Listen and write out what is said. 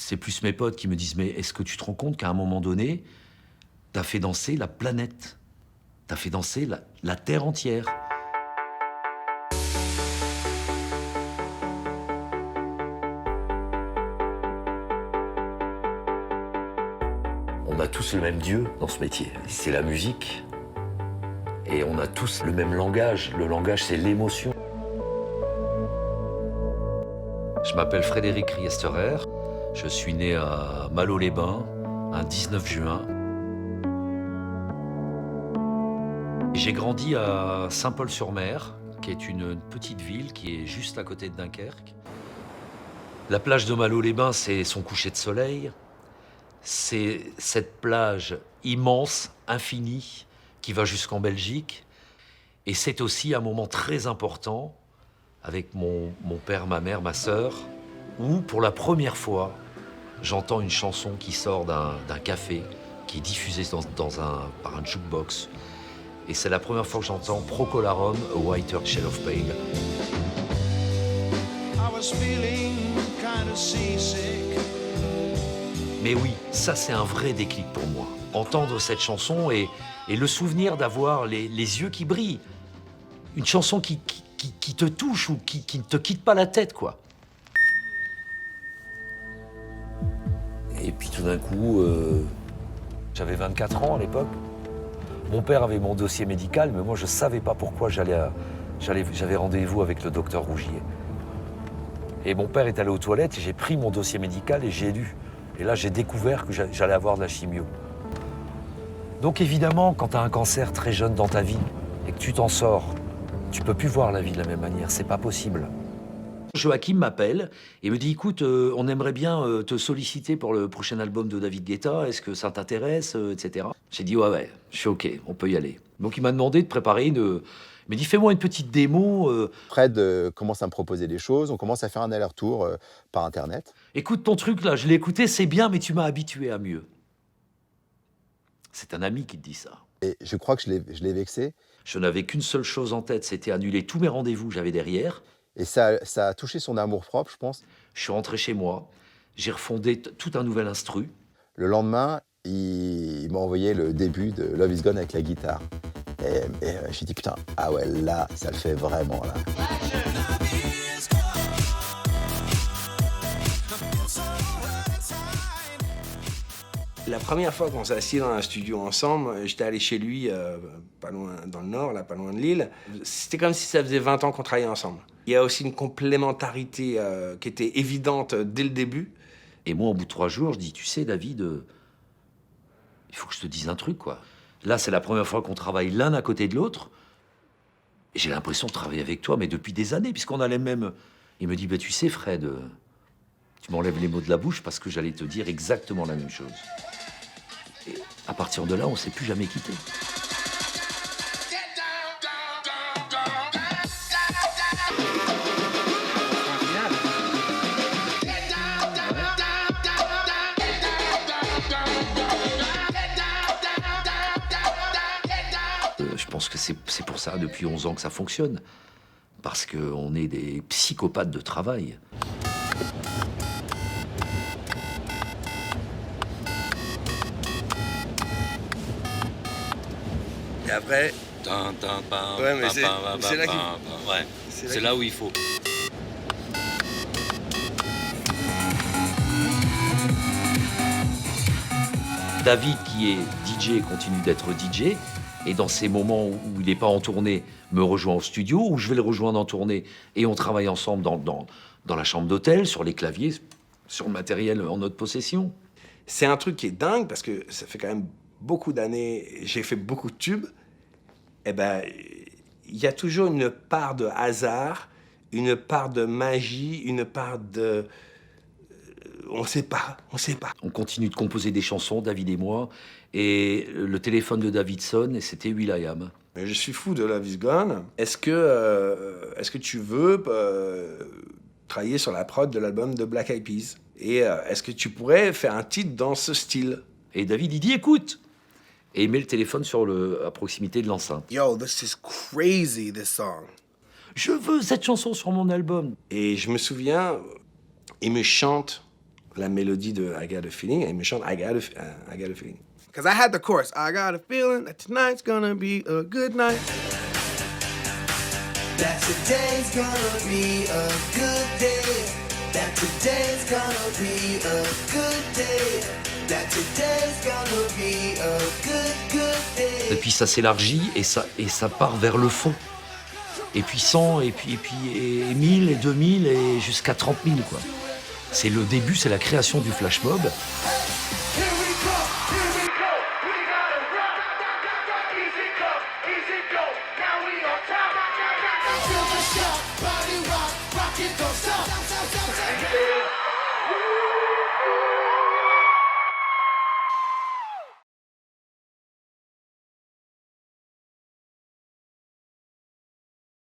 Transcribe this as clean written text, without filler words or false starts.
c'est plus mes potes qui me disent « Mais est-ce que tu te rends compte qu'à un moment donné, t'as fait danser la planète, t'as fait danser la Terre entière ?» On a tous le même Dieu dans ce métier, c'est la musique. Et on a tous le même langage. Le langage, c'est l'émotion. Je m'appelle Frédéric Riesterer. Je suis né à Malo-les-Bains, un 19 juin. J'ai grandi à Saint-Paul-sur-Mer, qui est une petite ville qui est juste à côté de Dunkerque. La plage de Malo-les-Bains, c'est son coucher de soleil. C'est cette plage immense, infinie, qui va jusqu'en Belgique. Et c'est aussi un moment très important avec mon père, ma mère, ma sœur, où pour la première fois, j'entends une chanson qui sort d'un café, qui est diffusée par un jukebox. Et c'est la première fois que j'entends Procolarum, A Whiter Shade of Pale. Mais oui, ça c'est un vrai déclic pour moi. Entendre cette chanson et le souvenir d'avoir les yeux qui brillent. Une chanson qui te touche ou qui ne te quitte pas la tête, quoi. Et puis tout d'un coup, j'avais 24 ans à l'époque. Mon père avait mon dossier médical, mais moi je ne savais pas pourquoi j'avais rendez-vous avec le docteur Rougier. Et mon père est allé aux toilettes et j'ai pris mon dossier médical et j'ai lu. Et là, j'ai découvert que j'allais avoir de la chimio. Donc évidemment, quand tu as un cancer très jeune dans ta vie et que tu t'en sors, tu peux plus voir la vie de la même manière, c'est pas possible. Joachim m'appelle et me dit « Écoute, on aimerait bien te solliciter pour le prochain album de David Guetta, est-ce que ça t'intéresse, etc. » J'ai dit « Ouais, je suis OK, on peut y aller. » Donc il m'a demandé de préparer il m'a dit « Fais-moi une petite démo. » Fred commence à me proposer des choses, on commence à faire un aller-retour par Internet. Écoute ton truc là, je l'ai écouté, c'est bien, mais tu m'as habitué à mieux. C'est un ami qui te dit ça. Et je crois que je l'ai vexé. Je n'avais qu'une seule chose en tête, c'était annuler tous mes rendez-vous que j'avais derrière. Et ça a touché son amour-propre, je pense. Je suis rentré chez moi, j'ai refondé tout un nouvel instru. Le lendemain, il m'a envoyé le début de Love Is Gone avec la guitare. Et j'ai dit, putain, ah ouais, là, ça le fait vraiment, là. La première fois qu'on s'est assis dans un studio ensemble, j'étais allé chez lui, pas loin, dans le nord, là, pas loin de Lille. C'était comme si ça faisait 20 ans qu'on travaillait ensemble. Il y a aussi une complémentarité qui était évidente dès le début. Et moi, au bout de 3 jours, je dis, tu sais, David, il faut que je te dise un truc, quoi. Là, c'est la première fois qu'on travaille l'un à côté de l'autre. Et j'ai l'impression de travailler avec toi, mais depuis des années, puisqu'on a les mêmes... Il me dit, bah, tu sais, Fred, tu m'enlèves les mots de la bouche parce que j'allais te dire exactement la même chose. Et à partir de là, on ne s'est plus jamais quitté. Je pense que c'est pour ça, depuis 11 ans, que ça fonctionne. Parce qu'on est des psychopathes de travail. Et après... Ouais, mais c'est là Ouais, c'est là où il faut. David, qui est DJ, continue d'être DJ. Et dans ces moments où il n'est pas en tournée, me rejoint au studio, où je vais le rejoindre en tournée, et on travaille ensemble dans la chambre d'hôtel, sur les claviers, sur le matériel en notre possession. C'est un truc qui est dingue, parce que ça fait quand même beaucoup d'années, j'ai fait beaucoup de tubes. Eh ben, il y a toujours une part de hasard, une part de magie, une part de... on sait pas. On continue de composer des chansons, David et moi, et le téléphone de David sonne, et c'était will.i.am. Je suis fou de Love Is Gone. Est-ce que tu veux travailler sur la prod de l'album de Black Eyed Peas? Et est-ce que tu pourrais faire un titre dans ce style? Et David, il dit, écoute! Et il met le téléphone à proximité de l'enceinte. Yo, this is crazy, this song. Je veux cette chanson sur mon album. Et je me souviens, il me chante la mélodie de I Got a Feeling et il me chante I got a Feeling. Because I had the chorus. I got a feeling that tonight's gonna be a good night. That today's gonna be a good day. That today's gonna be a good day. That today's gonna be a good day. Et puis ça s'élargit et ça part vers le fond. Et puis 100, et 1000, et 2000, et jusqu'à 30 000, quoi. C'est le début, c'est la création du flash mob.